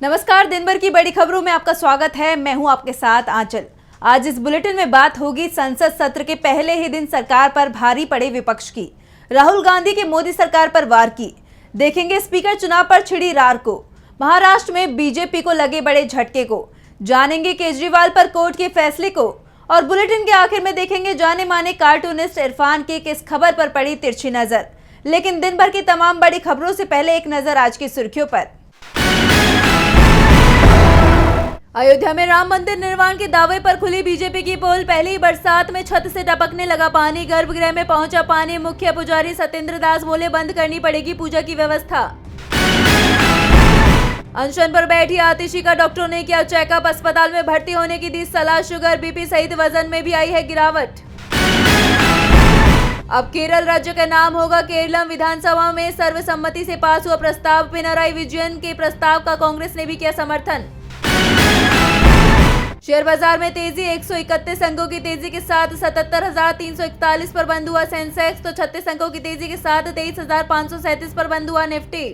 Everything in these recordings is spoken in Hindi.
नमस्कार, दिन भर की बड़ी खबरों में आपका स्वागत है। मैं हूं आपके साथ आंचल। आज इस बुलेटिन में बात होगी संसद सत्र के पहले ही दिन सरकार पर भारी पड़े विपक्ष की। राहुल गांधी के मोदी सरकार पर वार की। देखेंगे स्पीकर चुनाव पर छिड़ी रार को। महाराष्ट्र में बीजेपी को लगे बड़े झटके को। जानेंगे केजरीवाल पर कोर्ट के फैसले को। और बुलेटिन के आखिर में देखेंगे जाने माने कार्टूनिस्ट इरफान की किस खबर पर पड़ी तिरछी नजर। लेकिन दिन भर की तमाम बड़ी खबरों से पहले एक नजर आज की सुर्खियों पर। अयोध्या में राम मंदिर निर्माण के दावे पर खुली बीजेपी की पोल। पहली बरसात में छत से टपकने लगा पानी। गर्भगृह में पहुंचा पानी। मुख्य पुजारी सत्येंद्र दास बोले बंद करनी पड़ेगी पूजा की व्यवस्था। अनशन पर बैठी आतिशी का डॉक्टरों ने किया चेकअप। अस्पताल में भर्ती होने की दी सलाह। शुगर बीपी सहित वजन में भी आई है गिरावट। अब केरल राज्य का नाम होगा केरलम। विधानसभा में सर्वसम्मति से पास हुआ प्रस्ताव। पिनराई विजयन के प्रस्ताव का कांग्रेस ने भी किया समर्थन। शेयर बाजार में तेजी। 131 अंकों की तेजी के साथ 77,341 पर बंद हुआ सेंसेक्स, तो 36 अंकों की तेजी के साथ 23,537 पर बंद हुआ निफ्टी।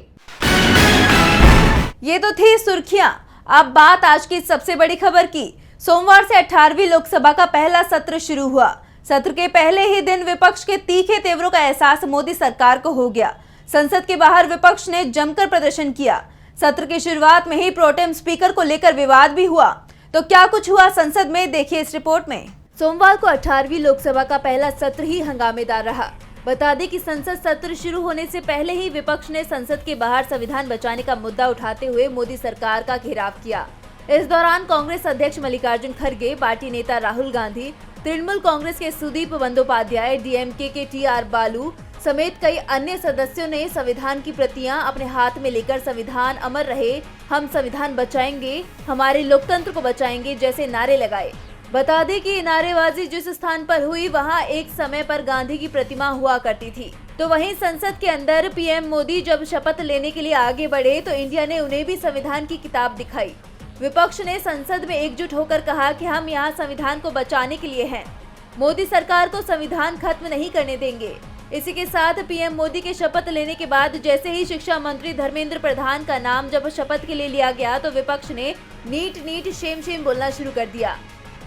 ये तो थी सुर्खियां। अब बात आज की सबसे बड़ी खबर की। सोमवार से 18वीं लोकसभा का पहला सत्र शुरू हुआ। सत्र के पहले ही दिन विपक्ष के तीखे तेवरों का एहसास मोदी सरकार को हो गया। संसद के बाहर विपक्ष ने जमकर प्रदर्शन किया। सत्र की शुरुआत में ही प्रोटेम स्पीकर को लेकर विवाद भी हुआ। तो क्या कुछ हुआ संसद में, देखिए इस रिपोर्ट में। सोमवार को 18वीं लोकसभा का पहला सत्र ही हंगामेदार रहा। बता दें कि संसद सत्र शुरू होने से पहले ही विपक्ष ने संसद के बाहर संविधान बचाने का मुद्दा उठाते हुए मोदी सरकार का घेराव किया। इस दौरान कांग्रेस अध्यक्ष मल्लिकार्जुन खड़गे, पार्टी नेता राहुल गांधी, तृणमूल कांग्रेस के सुदीप बंदोपाध्याय, डीएमके के टी.आर. बालू समेत कई अन्य सदस्यों ने संविधान की प्रतियां अपने हाथ में लेकर संविधान अमर रहे, हम संविधान बचाएंगे, हमारे लोकतंत्र को बचाएंगे जैसे नारे लगाए। बता दें कि नारेबाजी जिस स्थान पर हुई वहां एक समय पर गांधी की प्रतिमा हुआ करती थी। तो वहीं संसद के अंदर पीएम मोदी जब शपथ लेने के लिए आगे बढ़े तो इंडिया ने उन्हें भी संविधान की किताब दिखाई। विपक्ष ने संसद में एकजुट होकर कहा कि हम यहाँ संविधान को बचाने के लिए हैं, मोदी सरकार को संविधान खत्म नहीं करने देंगे। इसी के साथ पीएम मोदी के शपथ लेने के बाद जैसे ही शिक्षा मंत्री धर्मेंद्र प्रधान का नाम जब शपथ के लिए लिया गया तो विपक्ष ने नीट नीट शेम शेम बोलना शुरू कर दिया।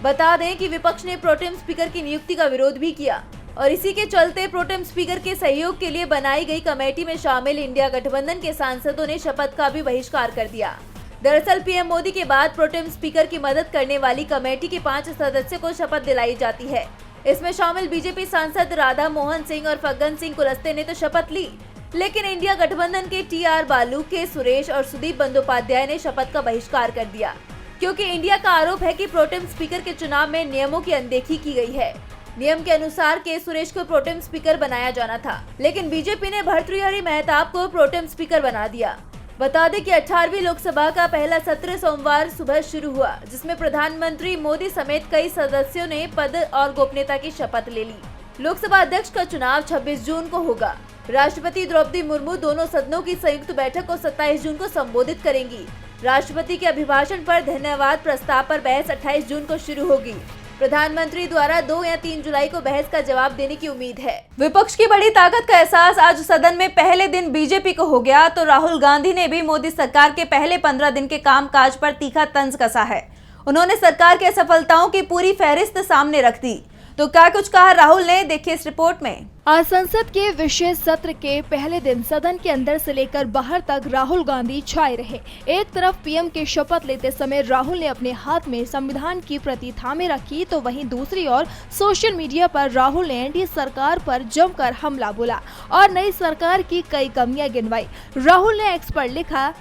बता दें कि विपक्ष ने प्रोटेम स्पीकर की नियुक्ति का विरोध भी किया और इसी के चलते प्रोटेम स्पीकर के सहयोग के लिए बनाई गई कमेटी में शामिल इंडिया गठबंधन के सांसदों ने शपथ का भी बहिष्कार कर दिया। दरअसल पीएम मोदी के बाद प्रोटेम स्पीकर की मदद करने वाली कमेटी के 5 सदस्यों को शपथ दिलाई जाती है। इसमें शामिल बीजेपी सांसद राधा मोहन सिंह और फग्गन सिंह कुलस्ते ने तो शपथ ली, लेकिन इंडिया गठबंधन के टी.आर. बालू, के सुरेश और सुदीप बंदोपाध्याय ने शपथ का बहिष्कार कर दिया, क्योंकि इंडिया का आरोप है कि प्रोटेम स्पीकर के चुनाव में नियमों की अनदेखी की गई है। नियम के अनुसार के सुरेश को प्रोटेम स्पीकर बनाया जाना था, लेकिन बीजेपी ने भर्तृहरि मेहताब को प्रोटेम स्पीकर बना दिया। बता दें कि 18वीं लोकसभा का पहला सत्र सोमवार सुबह शुरू हुआ, जिसमें प्रधानमंत्री मोदी समेत कई सदस्यों ने पद और गोपनीयता की शपथ ले ली। लोकसभा अध्यक्ष का चुनाव 26 जून को होगा। राष्ट्रपति द्रौपदी मुर्मू दोनों सदनों की संयुक्त बैठक को 27 जून को संबोधित करेंगी। राष्ट्रपति के अभिभाषण पर धन्यवाद प्रस्ताव पर बहस 28 जून को शुरू होगी। प्रधानमंत्री द्वारा 2 या 3 जुलाई को बहस का जवाब देने की उम्मीद है। विपक्ष की बड़ी ताकत का एहसास आज सदन में पहले दिन बीजेपी को हो गया तो राहुल गांधी ने भी मोदी सरकार के पहले 15 दिन के कामकाज पर तीखा तंज कसा है। उन्होंने सरकार के असफलताओं की पूरी फहरिस्त सामने रख दी। तो क्या कुछ कहा राहुल ने, देखिए इस रिपोर्ट में। आज संसद के विशेष सत्र के पहले दिन सदन के अंदर से लेकर बाहर तक राहुल गांधी छाए रहे। एक तरफ पीएम के शपथ लेते समय राहुल ने अपने हाथ में संविधान की प्रति थामे रखी, तो वहीं दूसरी ओर सोशल मीडिया पर राहुल ने एनडीए सरकार पर जमकर हमला बोला और नई सरकार की कई कमियां गिनवाई। राहुल ने एक्स पर लिखा,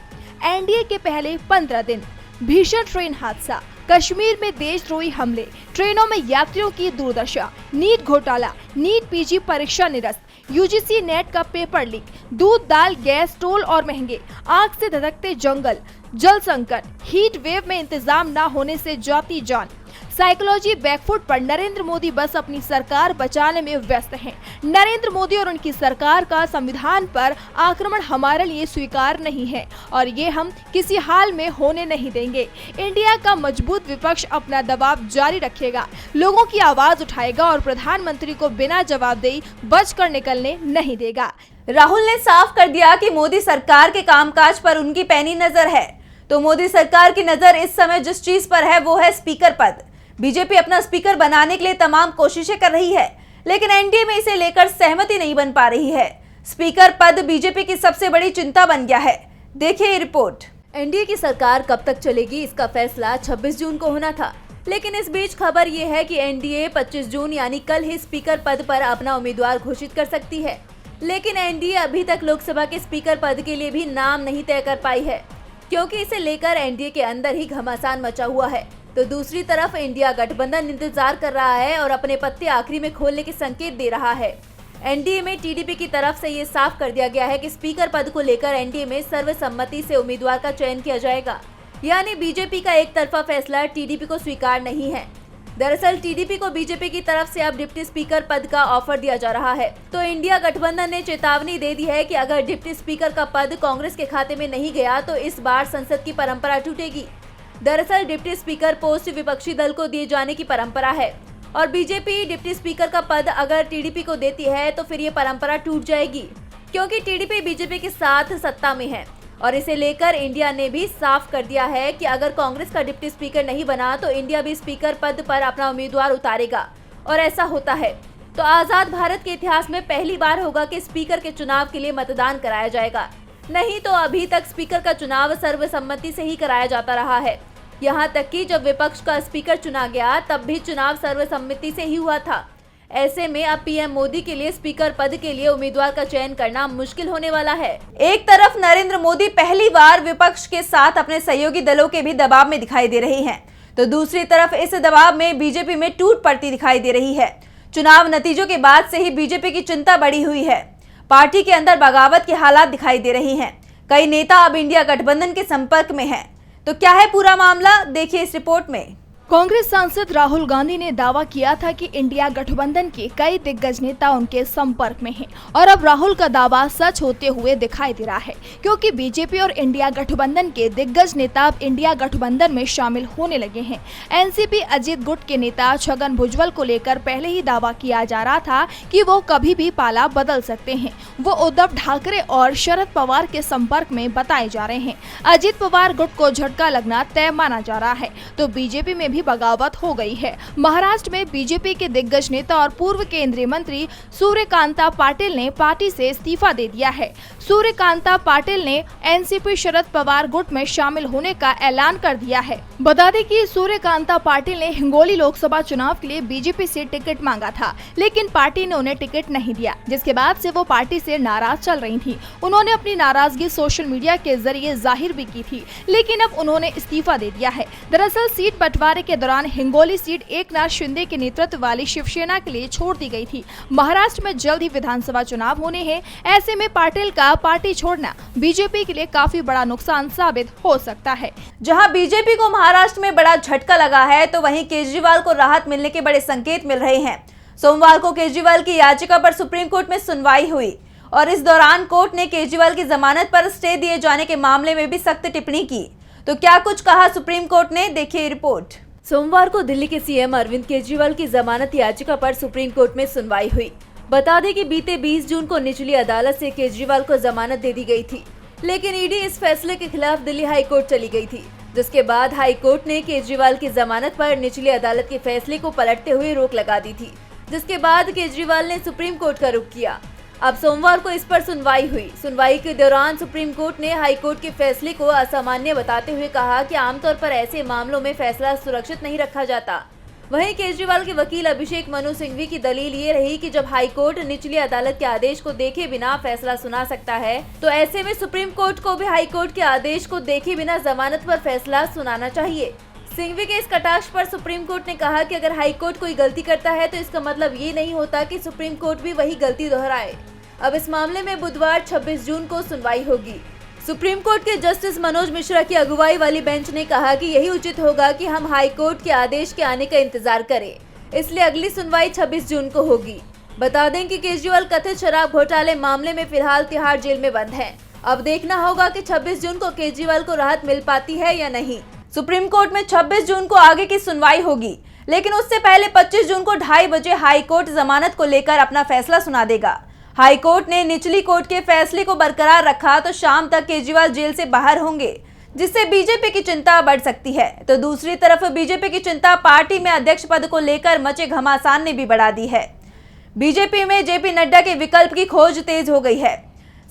एनडीए के पहले 15 दिन, भीषण ट्रेन हादसा, कश्मीर में देशद्रोही हमले, ट्रेनों में यात्रियों की दुर्दशा, नीट घोटाला, नीट पीजी परीक्षा निरस्त, यूजीसी नेट का पेपर लीक, दूध दाल गैस टोल और महंगे, आग से धधकते जंगल, जल संकट, हीट वेव में इंतजाम न होने से जाती जान, साइकोलॉजी बैकफुट पर नरेंद्र मोदी बस अपनी सरकार बचाने में व्यस्त हैं। नरेंद्र मोदी और उनकी सरकार का संविधान पर आक्रमण हमारे लिए स्वीकार नहीं है और ये हम किसी हाल में होने नहीं देंगे। इंडिया का मजबूत विपक्ष अपना दबाव जारी रखेगा, लोगों की आवाज उठाएगा और प्रधानमंत्री को बिना जवाबदेही बचकर निकलने नहीं देगा। राहुल ने साफ कर दिया कि मोदी सरकार के कामकाज पर उनकी पैनी नजर है। तो मोदी सरकार की नजर इस समय जिस चीज पर है वो है स्पीकर पद। बीजेपी अपना स्पीकर बनाने के लिए तमाम कोशिशें कर रही है, लेकिन एनडीए में इसे लेकर सहमति नहीं बन पा रही है। स्पीकर पद बीजेपी की सबसे बड़ी चिंता बन गया है। देखिए ये रिपोर्ट। एनडीए की सरकार कब तक चलेगी, इसका फैसला 26 जून को होना था, लेकिन इस बीच खबर ये है कि एनडीए 25 जून यानी कल ही स्पीकर पद पर अपना उम्मीदवार घोषित कर सकती है। लेकिन एनडीए अभी तक लोकसभा के स्पीकर पद के लिए भी नाम नहीं तय कर पाई है, क्योंकि इसे लेकर एनडीए के अंदर ही घमासान मचा हुआ है। तो दूसरी तरफ इंडिया गठबंधन इंतजार कर रहा है और अपने पत्ते आखिरी में खोलने के संकेत दे रहा है। एनडीए में टीडीपी की तरफ से ये साफ कर दिया गया है कि स्पीकर पद को लेकर एनडीए में सर्वसम्मति से उम्मीदवार का चयन किया जाएगा, यानी बीजेपी का एक तरफा फैसला टीडीपी को स्वीकार नहीं है। दरअसल टीडीपी को बीजेपी की तरफ से अब डिप्टी स्पीकर पद का ऑफर दिया जा रहा है। तो इंडिया गठबंधन ने चेतावनी दे दी है कि अगर डिप्टी स्पीकर का पद कांग्रेस के खाते में नहीं गया तो इस बार संसद की परंपरा टूटेगी। दरअसल डिप्टी स्पीकर पोस्ट विपक्षी दल को दिए जाने की परंपरा है और बीजेपी डिप्टी स्पीकर का पद अगर टीडीपी को देती है तो फिर ये परंपरा टूट जाएगी, क्योंकि टीडीपी बीजेपी के साथ सत्ता में है। और इसे लेकर इंडिया ने भी साफ कर दिया है कि अगर कांग्रेस का डिप्टी स्पीकर नहीं बना तो इंडिया भी स्पीकर पद पर अपना उम्मीदवार उतारेगा। और ऐसा होता है तो आजाद भारत के इतिहास में पहली बार होगा कि स्पीकर के चुनाव के लिए मतदान कराया जाएगा। नहीं तो अभी तक स्पीकर का चुनाव सर्वसम्मति से ही कराया जाता रहा है। यहाँ तक कि जब विपक्ष का स्पीकर चुना गया तब भी चुनाव सर्वसम्मति से ही हुआ था। ऐसे में अब पीएम मोदी के लिए स्पीकर पद के लिए उम्मीदवार का चयन करना मुश्किल होने वाला है। एक तरफ नरेंद्र मोदी पहली बार विपक्ष के साथ अपने सहयोगी दलों के भी दबाव में दिखाई दे रहे हैं, तो दूसरी तरफ इस दबाव में बीजेपी में टूट पड़ती दिखाई दे रही है। चुनाव नतीजों के बाद से ही बीजेपी की चिंता बढ़ी हुई है। पार्टी के अंदर बगावत के हालात दिखाई दे रहे हैं। कई नेता अब इंडिया गठबंधन के संपर्क में हैं। तो क्या है पूरा मामला, देखिए इस रिपोर्ट में। कांग्रेस सांसद राहुल गांधी ने दावा किया था कि इंडिया गठबंधन के कई दिग्गज नेता उनके संपर्क में हैं और अब राहुल का दावा सच होते हुए दिखाई दे रहा है, क्योंकि बीजेपी और इंडिया गठबंधन के दिग्गज नेता अब इंडिया गठबंधन में शामिल होने लगे हैं। एनसीपी अजीत गुट के नेता छगन भुजबल को लेकर पहले ही दावा किया जा रहा था कि वो कभी भी पाला बदल सकते हैं। वो उद्धव ठाकरे और शरद पवार के संपर्क में बताए जा रहे हैं। अजीत पवार गुट को झटका लगना तय माना जा रहा है, तो बीजेपी में भी बगावत हो गई है। महाराष्ट्र में बीजेपी के दिग्गज नेता और पूर्व केंद्रीय मंत्री सूर्यकांता पाटिल ने पार्टी से इस्तीफा दे दिया है। सूर्यकांता पाटिल ने एनसीपी शरद पवार गुट में शामिल होने का ऐलान कर दिया है। बता दें कि सूर्यकांता पाटिल ने हिंगोली लोकसभा चुनाव के लिए बीजेपी से टिकट मांगा था, लेकिन पार्टी ने उन्हें टिकट नहीं दिया, जिसके बाद से वो पार्टी से नाराज चल रही थी। उन्होंने अपनी नाराजगी सोशल मीडिया के जरिए जाहिर भी की थी, लेकिन अब उन्होंने इस्तीफा दे दिया है। दरअसल सीट बंटवारे के दौरान हिंगोली सीट एकनाथ शिंदे के नेतृत्व वाली शिवसेना के लिए छोड़ दी गई थी। महाराष्ट्र में जल्द ही विधानसभा चुनाव होने हैं। ऐसे में पाटिल का पार्टी छोड़ना बीजेपी के लिए काफी बड़ा नुकसान साबित हो सकता है। जहां बीजेपी को महाराष्ट्र में बड़ा झटका लगा है, तो वहीं केजरीवाल को राहत मिलने के बड़े संकेत मिल रहे हैं। सोमवार को केजरीवाल की याचिका पर सुप्रीम कोर्ट में सुनवाई हुई और इस दौरान कोर्ट ने केजरीवाल की जमानत पर स्टे दिए जाने के मामले में भी सख्त टिप्पणी की। तो क्या कुछ कहा सुप्रीम कोर्ट ने, देखिए रिपोर्ट। सोमवार को दिल्ली के सीएम अरविंद केजरीवाल की जमानत याचिका पर सुप्रीम कोर्ट में सुनवाई हुई। बता दें कि बीते 20 जून को निचली अदालत से केजरीवाल को जमानत दे दी गई थी, लेकिन ईडी इस फैसले के खिलाफ दिल्ली हाई कोर्ट चली गई थी, जिसके बाद हाई कोर्ट ने केजरीवाल की जमानत पर निचली अदालत के फैसले को पलटते हुए रोक लगा दी थी, जिसके बाद केजरीवाल ने सुप्रीम कोर्ट का रुख किया। अब सोमवार को इस पर सुनवाई हुई। सुनवाई के दौरान सुप्रीम कोर्ट ने हाई कोर्ट के फैसले को असामान्य बताते हुए कहा कि आमतौर पर ऐसे मामलों में फैसला सुरक्षित नहीं रखा जाता। वहीं केजरीवाल के वकील अभिषेक मनु सिंघवी की दलील ये रही कि जब हाई कोर्ट निचली अदालत के आदेश को देखे बिना फैसला सुना सकता है, तो ऐसे में सुप्रीम कोर्ट को भी हाई कोर्ट के आदेश को देखे बिना जमानत पर फैसला सुनाना चाहिए। सिंघवी के इस कटाक्ष पर सुप्रीम कोर्ट ने कहा कि अगर हाई कोर्ट कोई गलती करता है तो इसका मतलब ये नहीं होता कि सुप्रीम कोर्ट भी वही गलती दोहराए। अब इस मामले में बुधवार 26 जून को सुनवाई होगी। सुप्रीम कोर्ट के जस्टिस मनोज मिश्रा की अगुवाई वाली बेंच ने कहा कि यही उचित होगा कि हम हाई कोर्ट के आदेश के आने का इंतजार करें, इसलिए अगली सुनवाई 26 जून को होगी। बता दें कि केजरीवाल कथित शराब घोटाले मामले में फिलहाल तिहाड़ जेल में बंद हैं। अब देखना होगा कि 26 जून को केजरीवाल को राहत मिल पाती है या नहीं। सुप्रीम कोर्ट में 26 जून को आगे की सुनवाई होगी, लेकिन उससे पहले 25 जून को 2:30 बजे हाई कोर्ट जमानत को लेकर अपना फैसला सुना देगा। हाई कोर्ट ने निचली कोर्ट के फैसले को बरकरार रखा तो शाम तक केजरीवाल जेल से बाहर होंगे, जिससे बीजेपी की चिंता बढ़ सकती है। तो दूसरी तरफ बीजेपी की चिंता पार्टी में अध्यक्ष पद को लेकर मचे घमासान ने भी बढ़ा दी है। बीजेपी में जेपी नड्डा के विकल्प की खोज तेज हो गई है।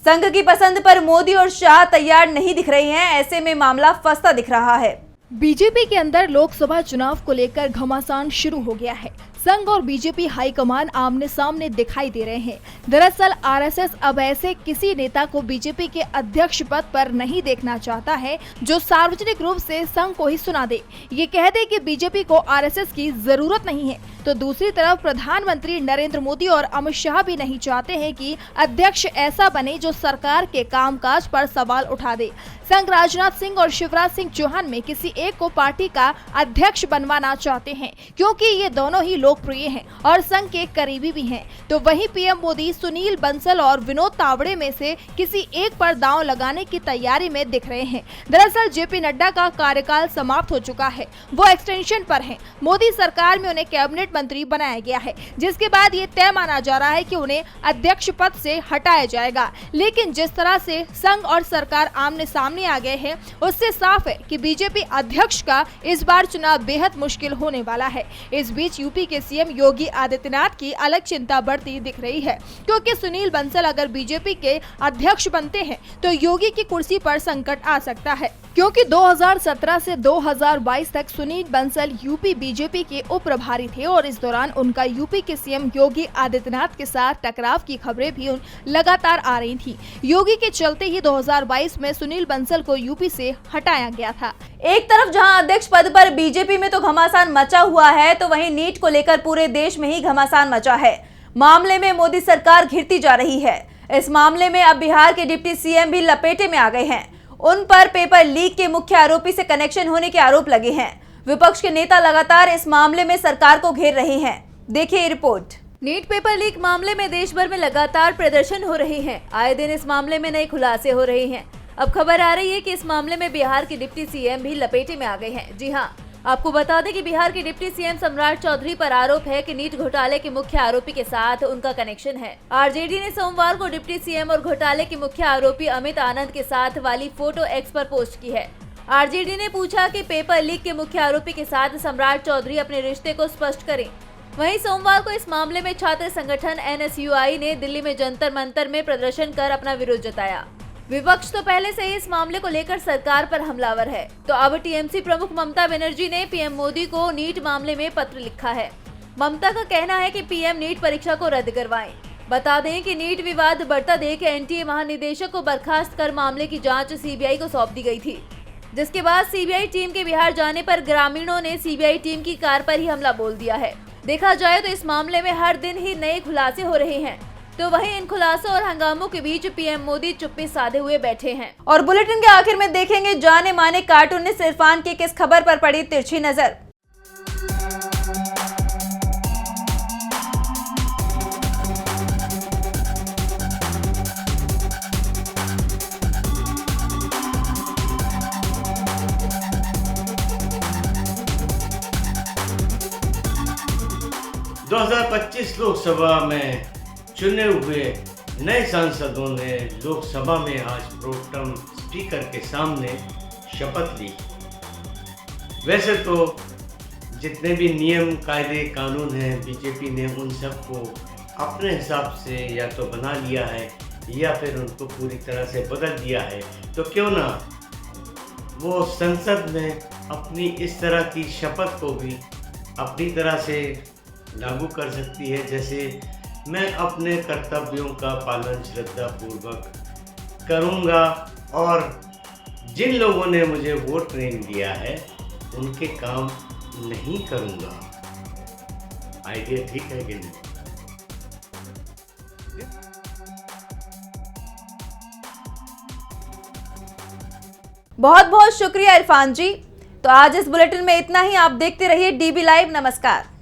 संघ की पसंद पर मोदी और शाह तैयार नहीं दिख रही हैं। ऐसे में मामला फंसता दिख रहा है। बीजेपी के अंदर लोकसभा चुनाव को लेकर घमासान शुरू हो गया है। संघ और बीजेपी हाईकमान आमने सामने दिखाई दे रहे हैं। दरअसल आरएसएस अब ऐसे किसी नेता को बीजेपी के अध्यक्ष पद पर नहीं देखना चाहता है जो सार्वजनिक रूप से संघ को ही सुना दे, ये कह दे कि बीजेपी को आरएसएस की जरूरत नहीं है। तो दूसरी तरफ प्रधानमंत्री नरेंद्र मोदी और अमित शाह भी नहीं चाहते हैं कि अध्यक्ष ऐसा बने जो सरकार के कामकाज पर सवाल उठा दे। संघ राजनाथ सिंह और शिवराज सिंह चौहान में किसी एक को पार्टी का अध्यक्ष बनवाना चाहते हैं, क्योंकि ये दोनों ही लोकप्रिय हैं और संघ के करीबी भी हैं। तो वहीं पीएम मोदी सुनील बंसल और विनोद तावड़े में से किसी एक पर दांव लगाने की तैयारी में दिख रहे हैं। दरअसल जेपी नड्डा का कार्यकाल समाप्त हो चुका है, वो एक्सटेंशन पर हैं। मोदी सरकार में उन्हें कैबिनेट मंत्री बनाया गया है, जिसके बाद ये तय माना जा रहा है कि उन्हें अध्यक्ष पद से हटाया जाएगा। लेकिन जिस तरह से संघ और सरकार आमने सामने आ गए हैं, उससे साफ है कि बीजेपी अध्यक्ष का इस बार चुनाव बेहद मुश्किल होने वाला है। इस बीच यूपी के सीएम योगी आदित्यनाथ की अलग चिंता बढ़ती दिख रही है, क्योंकि सुनील बंसल अगर बीजेपी के अध्यक्ष बनते हैं तो योगी की कुर्सी पर संकट आ सकता है, क्योंकि 2017 से 2022 तक सुनील बंसल यूपी बीजेपी के उप प्रभारी थे और इस दौरान उनका यूपी के सीएम योगी आदित्यनाथ के साथ टकराव की खबरें भी लगातार आ रही थी। योगी के चलते ही 2022 में सुनील बंसल को यूपी से हटाया गया था। एक तरफ जहां अध्यक्ष पद पर बीजेपी में तो घमासान मचा हुआ है, तो वहीं नीट को लेकर पूरे देश में ही घमासान मचा है। मामले में मोदी सरकार घिरती जा रही है। इस मामले में अब बिहार के डिप्टी सीएम भी लपेटे में आ गए हैं। उन पर पेपर लीक के मुख्य आरोपी से कनेक्शन होने के आरोप लगे हैं। विपक्ष के नेता लगातार इस मामले में सरकार को घेर रहे हैं। देखिए रिपोर्ट। नीट पेपर लीक मामले में देश भर में लगातार प्रदर्शन हो रहे हैं। आए दिन इस मामले में नए खुलासे हो रहे हैं। अब खबर आ रही है कि इस मामले में बिहार के डिप्टी सीएम भी लपेटे में आ गए हैं। जी हाँ, आपको बता दें कि बिहार के डिप्टी सीएम सम्राट चौधरी पर आरोप है कि नीट घोटाले के मुख्य आरोपी के साथ उनका कनेक्शन है। आरजेडी ने सोमवार को डिप्टी सीएम और घोटाले के मुख्य आरोपी अमित आनंद के साथ वाली फोटो एक्स पर पोस्ट की है। आरजेडी ने पूछा कि पेपर लीक के मुख्य आरोपी के साथ सम्राट चौधरी अपने रिश्ते को स्पष्ट करें। वहीं सोमवार को इस मामले में छात्र संगठन एनएसयूआई ने दिल्ली में जंतर मंतर में प्रदर्शन कर अपना विरोध जताया। विपक्ष तो पहले से ही इस मामले को लेकर सरकार पर हमलावर है, तो अब टीएमसी प्रमुख ममता बनर्जी ने पीएम मोदी को नीट मामले में पत्र लिखा है। ममता का कहना है कि पीएम नीट परीक्षा को रद्द करवाएं। बता दें कि नीट विवाद बढ़ता देख एनटीए महानिदेशक को बर्खास्त कर मामले की जांच सीबीआई को सौंप दी गई थी, जिसके बाद सीबीआई टीम के बिहार जाने पर ग्रामीणों ने सीबीआई टीम की कार पर ही हमला बोल दिया है। देखा जाए तो इस मामले में हर दिन ही नए खुलासे हो रहे हैं, तो वहीं इन खुलासों और हंगामों के बीच पीएम मोदी चुप्पी साधे हुए बैठे हैं। और बुलेटिन के आखिर में देखेंगे जाने माने कार्टूनिस्ट इरफान की किस खबर पर पड़ी तिरछी नजर। दो 2025 लोकसभा में चुने हुए नए सांसदों ने लोकसभा में आज प्रोटेम स्पीकर के सामने शपथ ली। वैसे तो जितने भी नियम कायदे कानून हैं बीजेपी ने उन सबको अपने हिसाब से या तो बना लिया है या फिर उनको पूरी तरह से बदल दिया है, तो क्यों ना वो संसद में अपनी इस तरह की शपथ को भी अपनी तरह से लागू कर सकती है। जैसे मैं अपने कर्तव्यों का पालन श्रद्धापूर्वक करूंगा और जिन लोगों ने मुझे वोट नहीं दिया है उनके काम नहीं करूंगा। आइडिया ठीक है कि नहीं? बहुत बहुत शुक्रिया इरफान जी। तो आज इस बुलेटिन में इतना ही। आप देखते रहिए डीबी लाइव। नमस्कार।